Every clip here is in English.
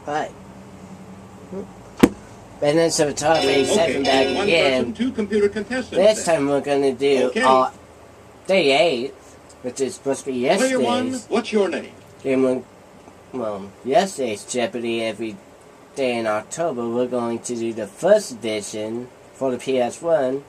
Right. And then so top 87 back again. Two computer contestants. This time we're gonna do day 8, which is supposed to be yesterday's. Player 1, what's your name? Yesterday's Jeopardy every day in October. We're going to do the first edition for the PS1.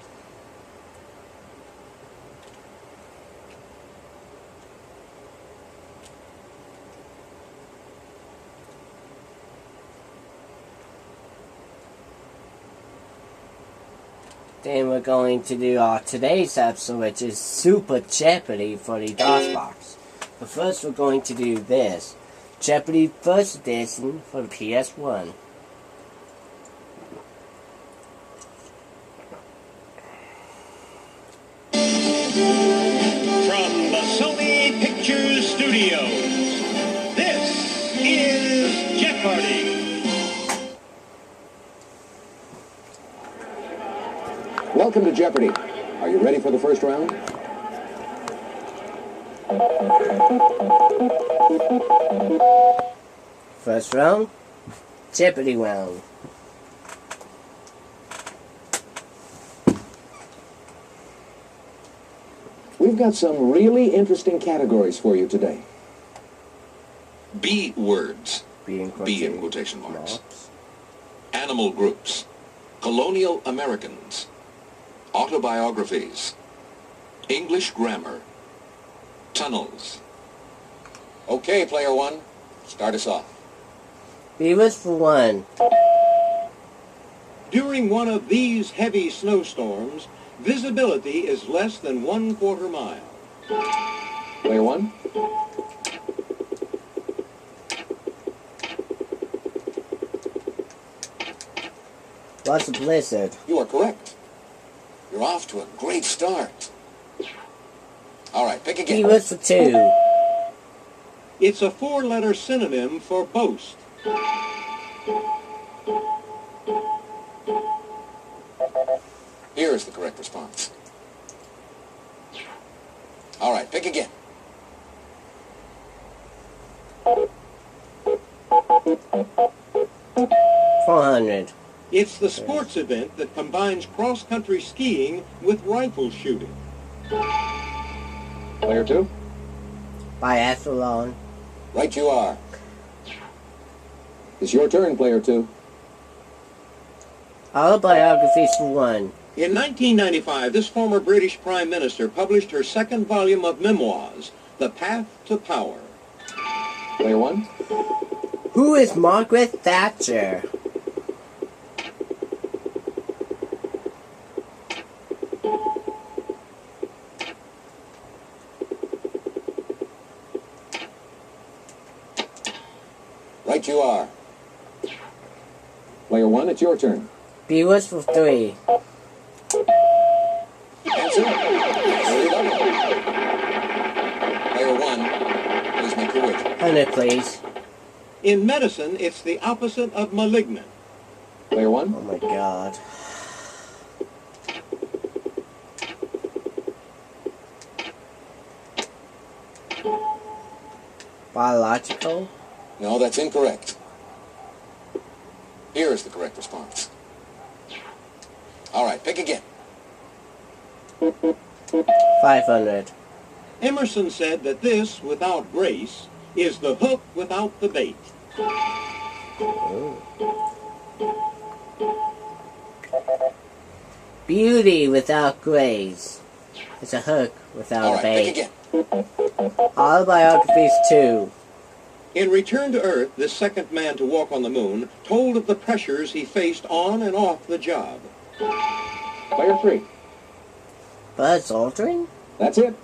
Then we're going to do our today's episode, which is Super Jeopardy for the DOSBox. But first we're going to do this. Jeopardy First Edition for the PS1. From the Sony Pictures Studios, this is Jeopardy! Welcome to Jeopardy! Are you ready for the first round? First round, Jeopardy round. We've got some really interesting categories for you today. B words. B in quotation marks. Animal groups. Colonial Americans. Autobiographies. English grammar. Tunnels. Okay, player 1, start us off. B was for 1. During one of these heavy snowstorms, visibility is less than 1/4 mile. Player 1. What's a blizzard? You are correct. You're off to a great start. All right, pick again. B was for 2. It's a 4-letter synonym for boast. Here is the correct response. All right, pick again. $400. It's the sports event that combines cross-country skiing with rifle shooting. Player 2. Biathlon. Right you are. It's your turn, player 2. Autobiographies for 1. In 1995, this former British Prime Minister published her second volume of memoirs, The Path to Power. Player 1. Who is Margaret Thatcher? Right you are. Player 1, it's your turn. B was for 3. Answer. Player 1, please make your wager. 100, please. In medicine, it's the opposite of malignant. Player 1. Oh my god. Biological? No, that's incorrect. Here is the correct response. All right, pick again. 500. Emerson said that this, without grace, is the hook without the bait. Beauty without grace. It's a hook without All a right, bait. pick again. Autobiographies 2. In Return to Earth, this second man to walk on the moon told of the pressures he faced on and off the job. Player 3. Buzz Aldrin? That's it.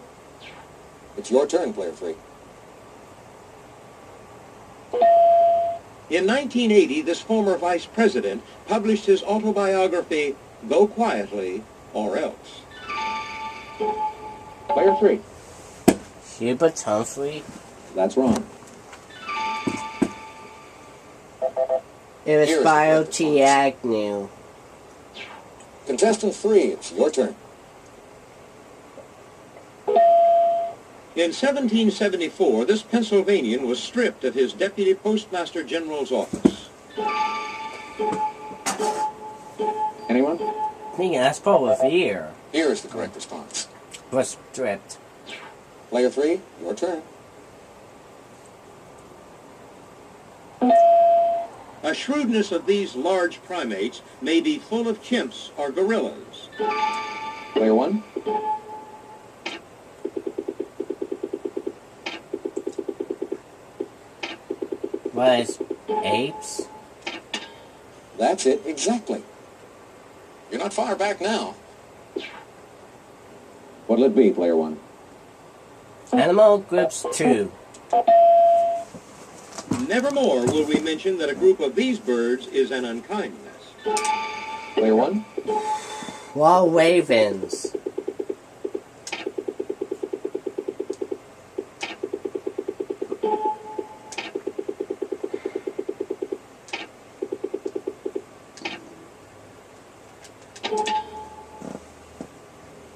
It's your turn, player 3. In 1980, this former vice president published his autobiography, Go Quietly or Else. Player 3. Hubert Humphrey? That's wrong. It was Here's Bio the T. Agnew. Contestant 3, it's your turn. In 1774, this Pennsylvanian was stripped of his Deputy Postmaster General's office. Anyone? Yeah, that's probably fear. Here is the correct response. Was stripped. Player 3, your turn. A shrewdness of these large primates may be full of chimps or gorillas. Player 1. Was apes? That's it, exactly. You're not far back now. What'll it be, Player 1? Animal groups 2. Nevermore will we mention that a group of these birds is an unkindness. Player 1? Wild ravens.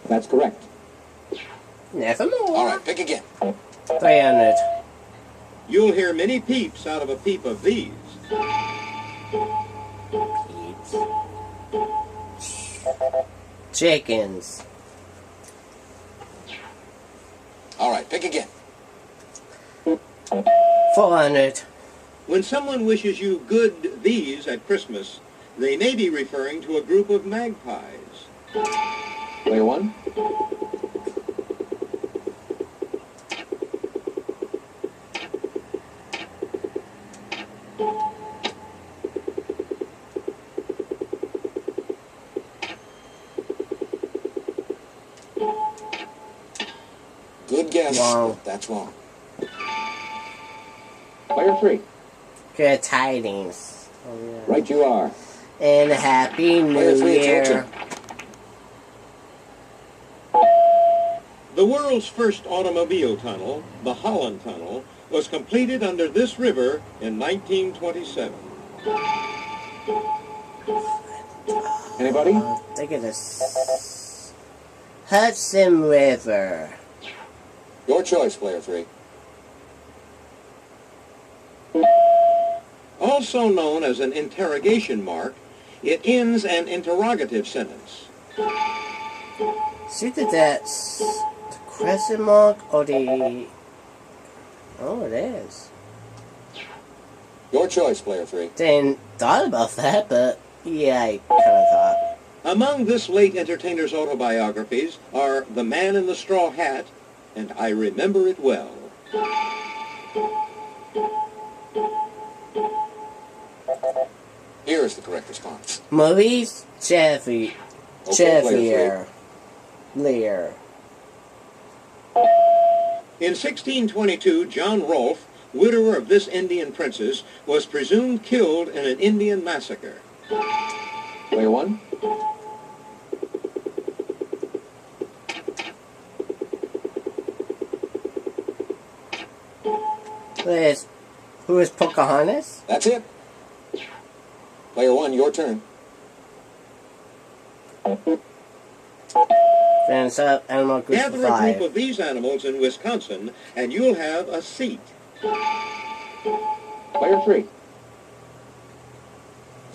That's correct. Nevermore. All right, pick again. 300. You'll hear many peeps out of a peep of these. Peeps. Chickens. All right, pick again. 400. When someone wishes you good these at Christmas, they may be referring to a group of magpies. Player 1? Good guess. Wow. But that's wrong. Player 3. Good tidings. Oh, yeah. Right you are. And Happy New Player 3, it's your Year. turn. The world's first automobile tunnel, the Holland Tunnel, was completed under this river in 1927. Anybody? Think of this. Hudson River. Your choice, Player 3. Also known as an interrogation mark, it ends an interrogative sentence. See that that's the question mark or the... Oh, it is. Your choice, Player 3. Didn't thought about that, but yeah, I kind of thought. Among this late entertainer's autobiographies are The Man in the Straw Hat and I Remember It Well. Here is the correct response. Maurice Chevy. Okay, Player Chevier. Lear. In 1622, John Rolfe, widower of this Indian princess, was presumed killed in an Indian massacre. Player 1? Who is Pocahontas? That's it. Player 1, your turn. Finish up Animal Group Gather a 5. group of these animals in Wisconsin, and you'll have a seat. Player 3.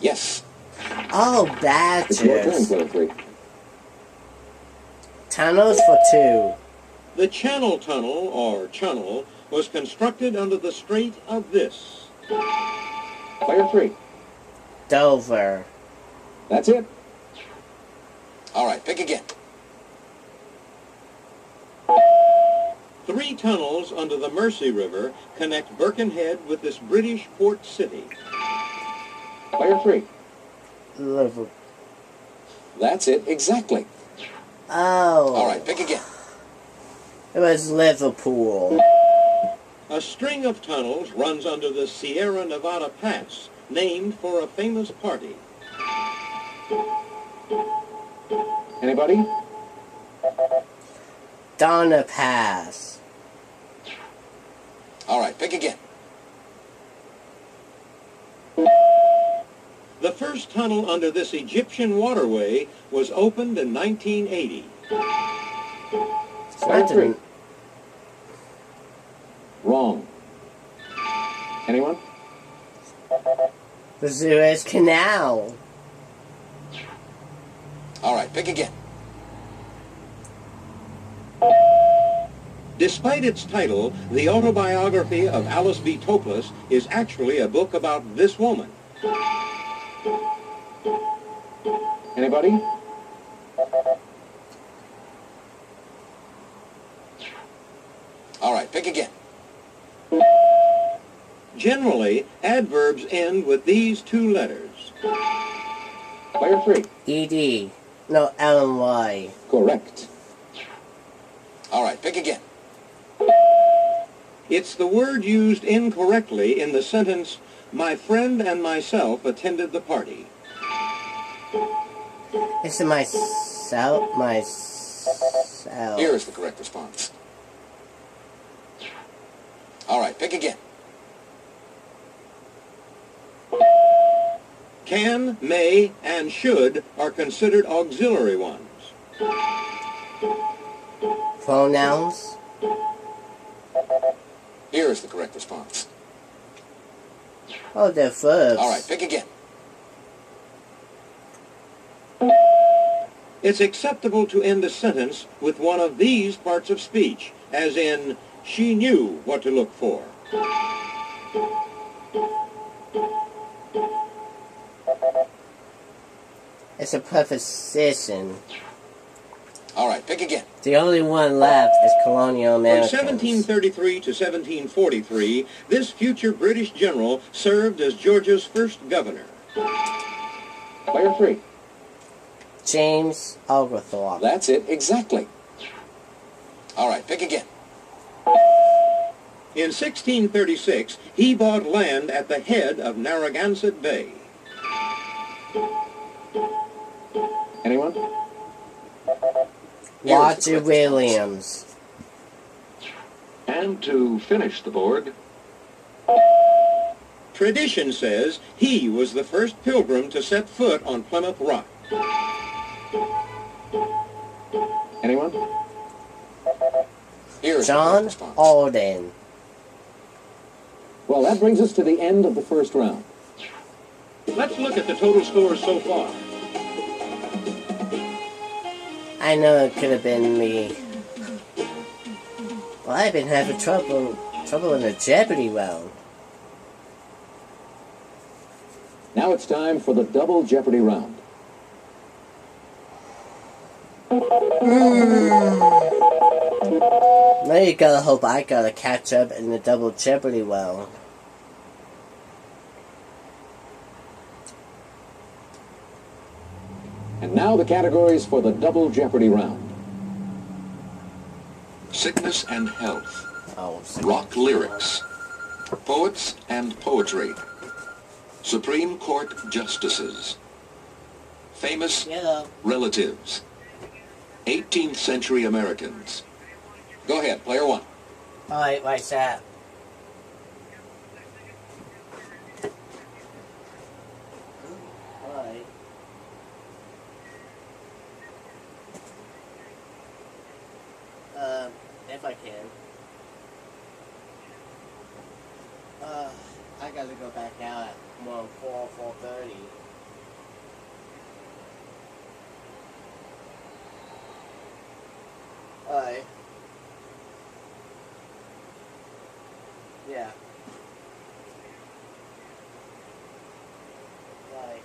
Yes. Oh, It's your turn, badgers. Player 3. Tunnels for 2. The Channel Tunnel, or Channel, was constructed under the Strait of this. Player 3. Dover. That's it. All right, pick again. 3 tunnels under the Mersey River connect Birkenhead with this British port city. Player 3. Liverpool. That's it, exactly. Oh. All right, pick again. It was Liverpool. A string of tunnels runs under the Sierra Nevada Pass, named for a famous party. Anybody? Donna Pass. All right, pick again. The first tunnel under this Egyptian waterway was opened in 1980. So I didn't. Anyone? The Suez Canal. All right, pick again. Despite its title, the autobiography of Alice B. Toklas is actually a book about this woman. Anybody? All right, pick again. Generally, adverbs end with these two letters. Player 3. ED. No, LY. Correct. All right, pick again. It's the word used incorrectly in the sentence, "My friend and myself attended the party." It's myself. Here is the correct response. All right, pick again. Can, may, and should are considered auxiliary ones. Pronouns. Here is the correct response. Oh, they're verbs. All right, pick again. It's acceptable to end a sentence with one of these parts of speech, as in, she knew what to look for. It's a preposition. All right, pick again. The only one left is colonial From Americans. 1733 to 1743, this future British general served as Georgia's first governor. Player 3. James Oglethorpe. That's it, exactly. All right, pick again. In 1636, he bought land at the head of Narragansett Bay. Anyone? Roger Williams. And to finish the board, Tradition says he was the first pilgrim to set foot on Plymouth Rock. Anyone? Here is the correct John response. Alden. Well, that brings us to the end of the first round. Let's look at the total scores so far. I know it could have been me. Well, I've been having trouble in the Jeopardy round. Now it's time for the double Jeopardy round. Now you gotta hope I gotta catch up in the double Jeopardy round. And now the categories for the double Jeopardy round. sickness and health, Oh, rock lyrics, poets and poetry, Supreme Court justices, famous yellow. relatives, 18th century Americans. Go ahead, player 1. Alright, what's that? Alright. If I can. I gotta go back out at 4:30. Alright. Yeah. Right.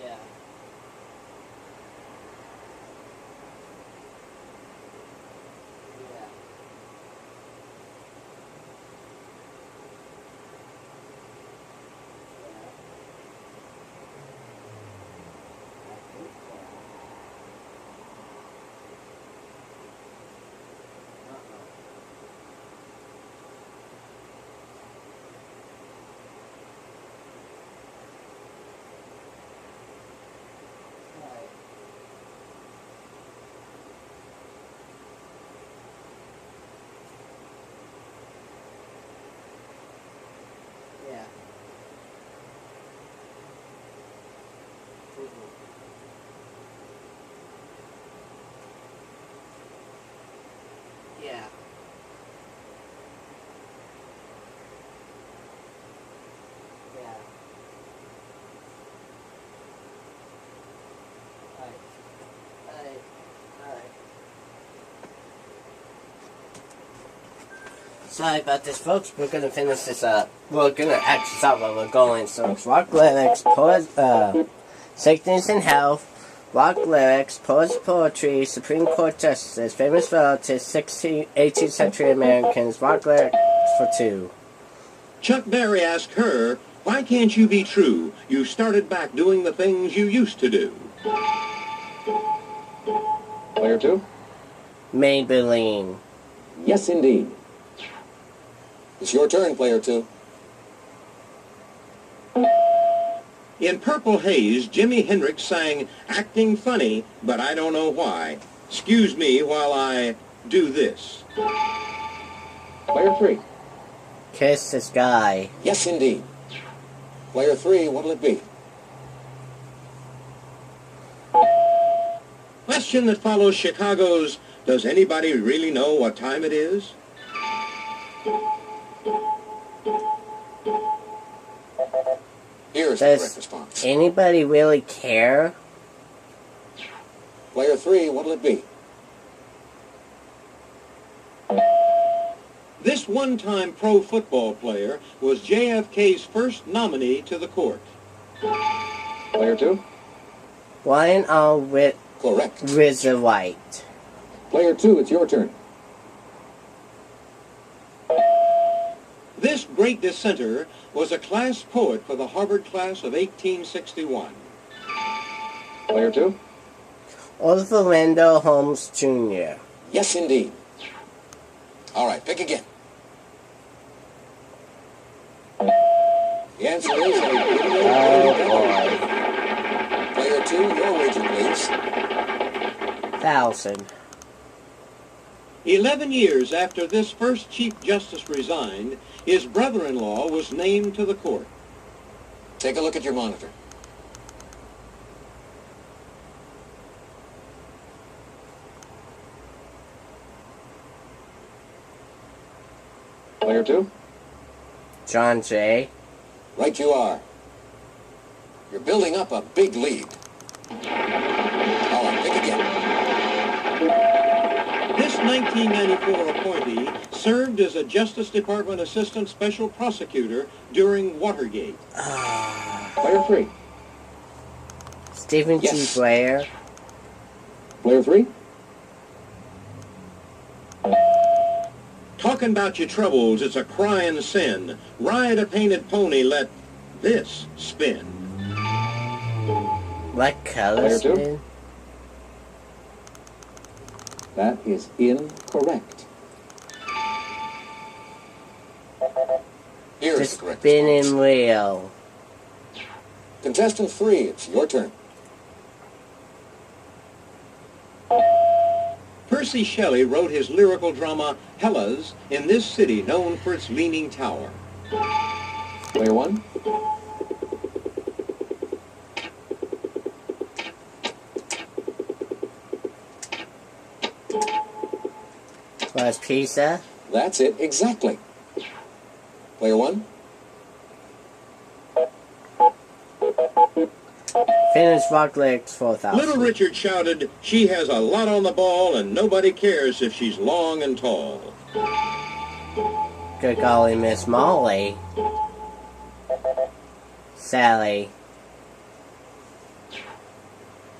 Yeah. Yeah. Yeah. Yeah. Yeah. Alright. Sorry about this, folks. We're gonna finish this up. We're gonna actually stop while we're going. So it's rock lyrics, sickness and health, rock lyrics, poetry, Supreme Court justices, famous relatives, 18th century Americans, rock lyrics for 2. Chuck Berry asked her, "Why can't you be true? You started back doing the things you used to do." Player 2? Maybelline. Yes, indeed. It's your turn, player 2. In Purple Haze, Jimi Hendrix sang, "Acting funny, but I don't know why. Excuse me while I do this." Player 3? Kiss the Sky. Yes, indeed. Player 3, what'll it be? Question that follows Chicago's, "Does anybody really know what time it is?" Here's the Does correct response. anybody really care? Player 3, what'll it be? This one-time pro football player was JFK's first nominee to the court. Player 2? One all with Correct. Rizzo White. Player 2, it's your turn. This great dissenter was a class poet for the Harvard class of 1861. Player 2? Oliver Wendell Holmes Jr. Yes, indeed. All right, pick again. The answer is... Oh boy. Player 2, your wager, please. 1,000. 11 years after this first Chief Justice resigned, his brother-in-law was named to the court. Take a look at your monitor. Player 2? John Jay. Right you are. You're building up a big lead. All right, pick again. This 1994 appointee served as a Justice Department Assistant Special Prosecutor during Watergate. Player 3? Stephen T. Yes. Blair. Player 3? Talking about your troubles, it's a crying sin. Ride a painted pony, let this spin. What color Player 2? spin? That is incorrect. Here's The the correct response. spinning wheel. Contestant 3, it's your turn. Percy Shelley wrote his lyrical drama Hellas in this city known for its leaning tower. Player 1? Was Pisa? That's it, exactly. Player 1? Finish rock lyrics 4,000. Little Richard shouted, "She has a lot on the ball and nobody cares if she's long and tall." Good golly, Miss Molly. Sally.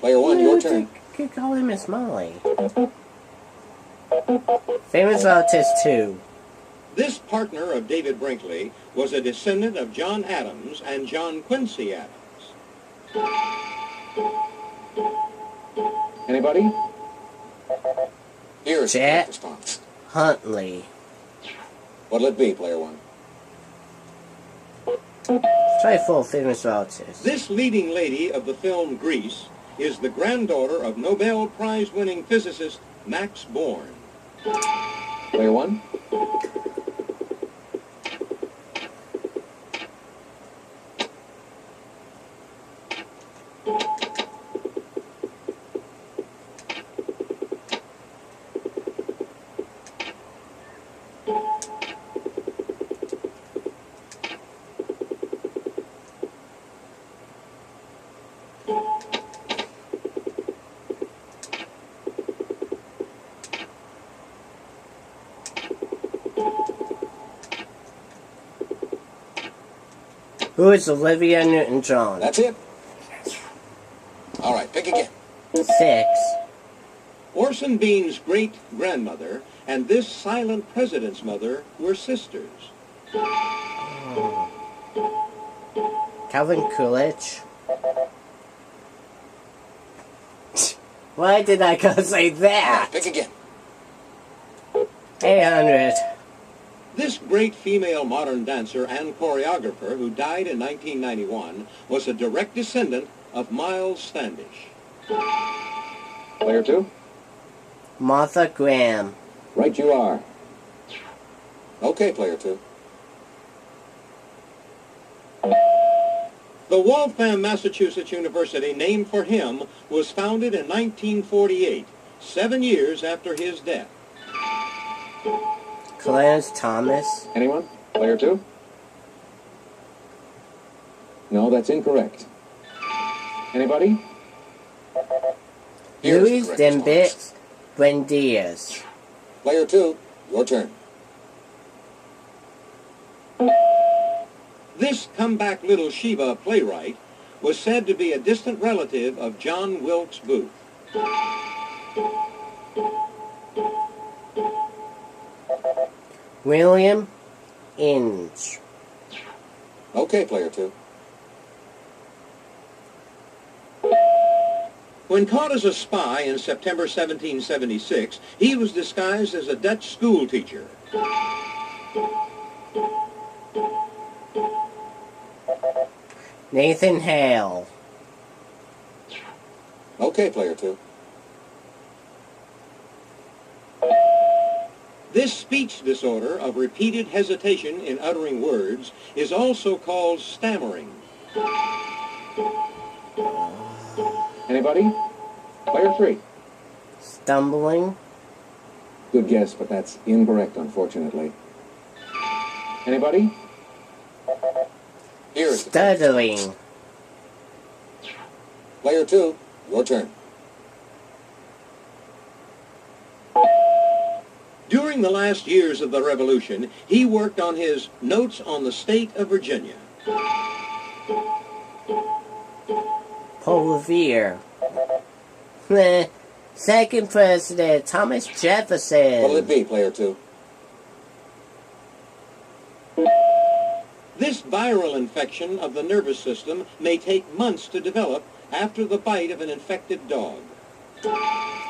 Player 1, your turn. Good golly, Miss Molly. Famous relatives 2. This partner of David Brinkley was a descendant of John Adams and John Quincy Adams. Anybody? Here's the Chat. correct response. Huntley. What'll it be, player 1? Try full famous relatives. This leading lady of the film Grease is the granddaughter of Nobel Prize-winning physicist Max Born. Player 1? Who is Olivia Newton-John? That's it. All right, pick again. 6. Orson Bean's great-grandmother and this silent president's mother were sisters. Calvin Coolidge. Why did I go say All that? right, pick again. 800. This great female modern dancer and choreographer who died in 1991 was a direct descendant of Miles Standish. Player 2. Martha Graham. Right you are. Okay, player 2. The Waltham, Massachusetts University, named for him, was founded in 1948, 7 years after his death. Clarence Thomas. Anyone? Player 2? No, that's incorrect. Anybody? Here's Luis the correct response. Dembitz Buendias. Player 2, your turn. This comeback little Shiva playwright was said to be a distant relative of John Wilkes Booth. William Inge. Okay, player 2. When caught as a spy in September 1776, he was disguised as a Dutch schoolteacher. Nathan Hale. Okay, player 2. This speech disorder of repeated hesitation in uttering words is also called stammering. Anybody? Player 3. Stumbling. Good guess, but that's incorrect, unfortunately. Anybody? Here's the correct Stuttering. response. Player 2, your turn. During the last years of the Revolution, he worked on his Notes on the State of Virginia. Paul Revere. Second President Thomas Jefferson. What'll it be, player 2? This viral infection of the nervous system may take months to develop after the bite of an infected dog.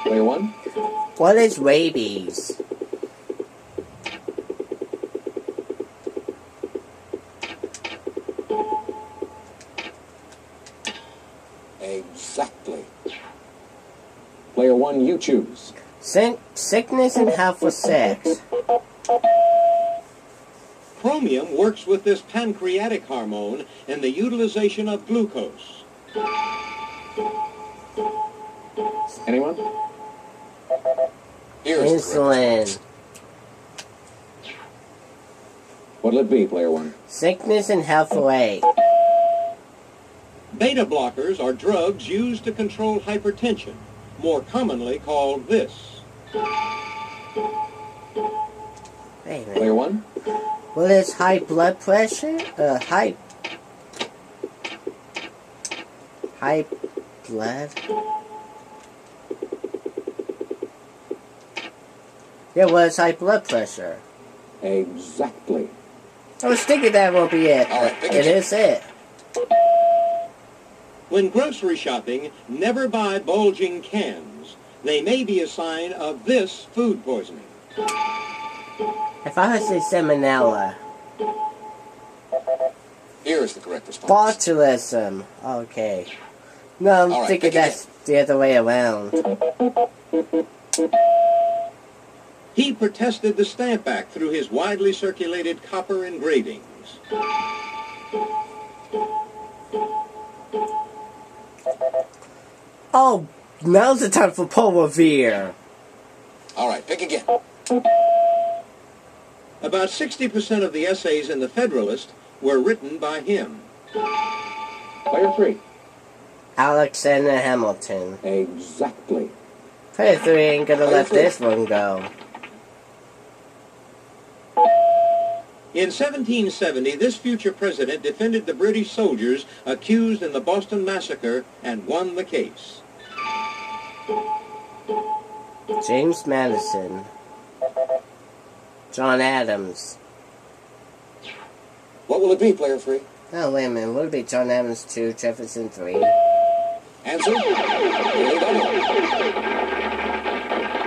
Player 1. What is rabies? Exactly. Player 1, you choose. Sickness and health for sex. Chromium works with this pancreatic hormone in the utilization of glucose. Anyone? Here's the correct response. Insulin. What'll it be, player 1? Sickness and health for AIDS. Beta blockers are drugs used to control hypertension, more commonly called this. Wait a minute. Player 1? What is high blood pressure? High blood? Yeah, what is high blood pressure? Exactly. I was thinking that won't be it. All right, pick It it. is it. When grocery shopping, never buy bulging cans. They may be a sign of this food poisoning. If I was to say salmonella. Here's the correct response. Botulism. Okay. No, I'm All right, thinking pick it that's the other way around. He protested the Stamp Act through his widely circulated copper engravings. Oh, now's the time for Paul Revere. All right, pick again. About 60% of the essays in the Federalist were written by him. Player 3. Alexander Hamilton. Exactly. Player 3 ain't gonna let this one go. In 1770, this future president defended the British soldiers accused in the Boston Massacre and won the case. James Madison. John Adams. What will it be, player 3? Oh, wait a minute. Would it be John Adams 2, Jefferson 3? Answer? Player double.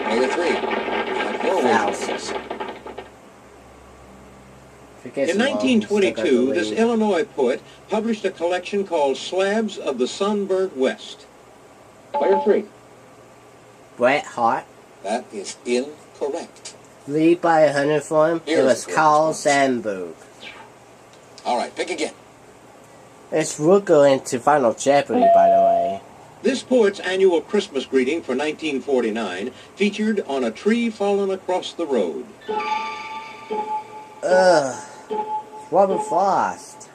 Player 3. Your Thousands. In 1922, this Illinois poet published a collection called Slabs of the Sunburnt West. Player 3. Bret Hart. That is incorrect. Lead by a hundred for him. It was Carl Sandburg. All right, pick again. We'll go into Final Jeopardy, by the way. This poet's annual Christmas greeting for 1949 featured On a Tree Fallen Across the Road. Ugh. Robert Frost.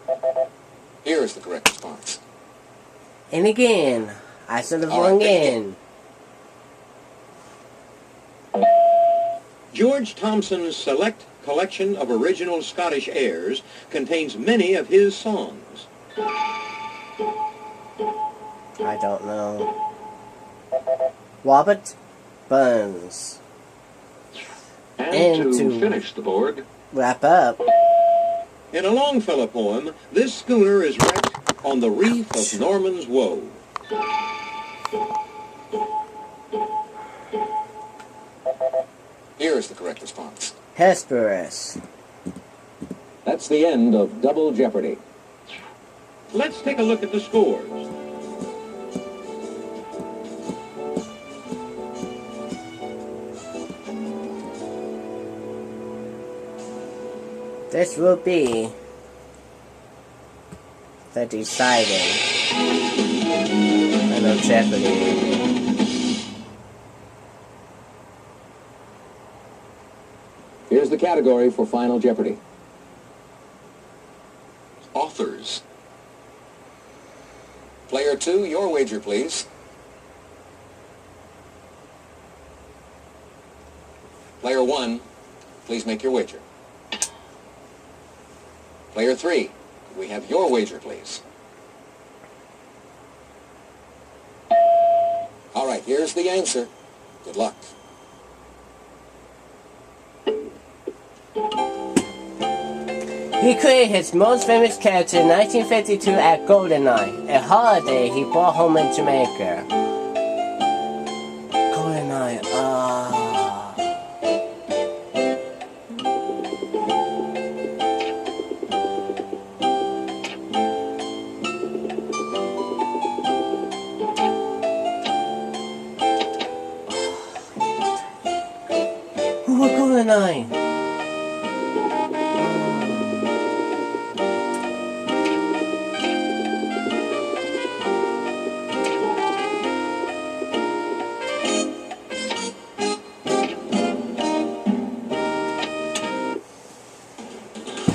Here is the correct response. And again. I should have rung in. George Thomson's select collection of original Scottish airs contains many of his songs. I don't know. Robert Burns. And to finish the board, wrap up. In a Longfellow poem, this schooner is wrecked on the reef of Norman's Woe. Here is the correct response. Hesperus. That's the end of Double Jeopardy. Let's take a look at the scores. This will be the deciding Final Jeopardy. Here's the category for Final Jeopardy. authors. Player 2, your wager, please. Player 1, please make your wager. Player 3, we have your wager, please. All right, here's the answer. Good luck. He created his most famous character in 1952 at GoldenEye, a holiday he brought home in Jamaica. GoldenEye, Who was GoldenEye?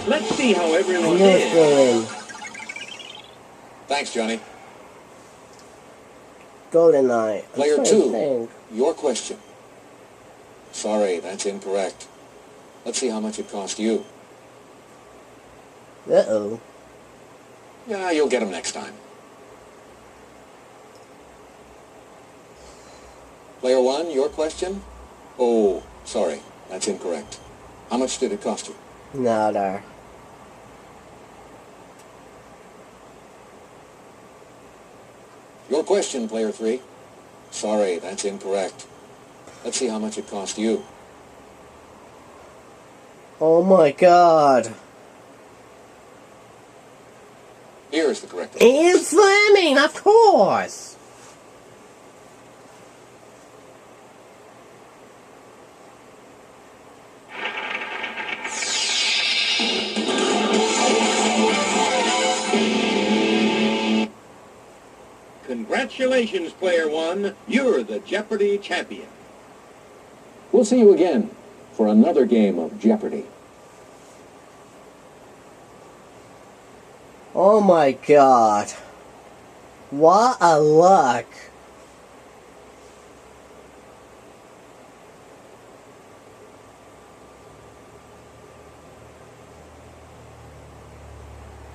Let's see how everyone I know it's did. going. Thanks, Johnny. GoldenEye. I'm Player trying to 2, think. your question. Sorry, that's incorrect. Let's see how much it cost you. Uh-oh. Yeah, you'll get them next time. Player 1, your question? Oh, sorry, that's incorrect. How much did it cost you? Nada. Your question, Player 3. Sorry, that's incorrect. Let's see how much it cost you. Oh my god. Here is the correct answer. Ian Fleming, of course. Congratulations, Player 1. You're the Jeopardy champion. We'll see you again for another game of Jeopardy. Oh my god. What a luck.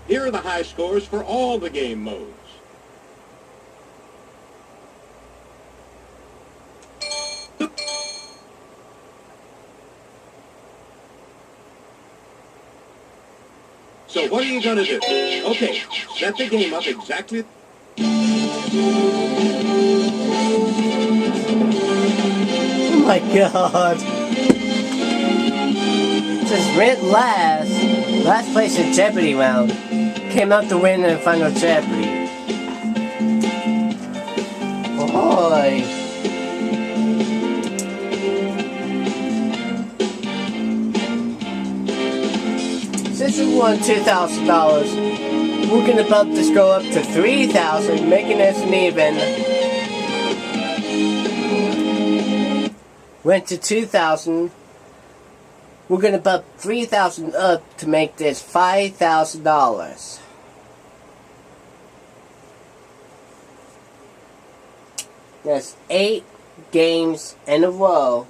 Here are the high scores for all the game modes. So what are you going to do? Okay, set the game up exactly. Oh my god. It says Rent last place in Jeopardy round. Came out to win in the final Jeopardy. Boy. Since we won $2,000, we're gonna bump this go up to $3,000, making us an even. Went to $2,000. We're gonna bump $3,000 up to make this $5,000. That's 8 games in a row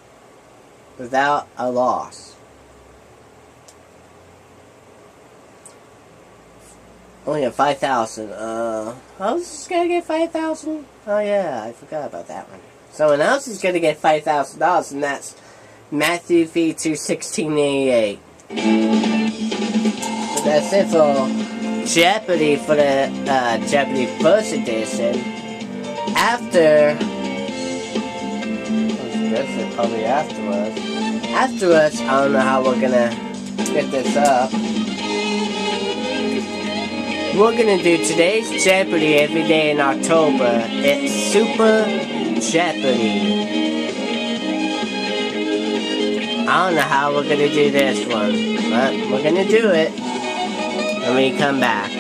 without a loss. Only at 5,000. How is this gonna get 5,000? Oh yeah, I forgot about that one. Someone else is gonna get $5,000, and that's Matthew V. 21688. So that's it for Jeopardy for the Jeopardy First Edition. After, this is probably afterwards. Afterwards, I don't know how we're gonna get this up. We're gonna do today's Jeopardy every day in October. It's Super Jeopardy. I don't know how we're gonna do this one, but we're gonna do it when we come back.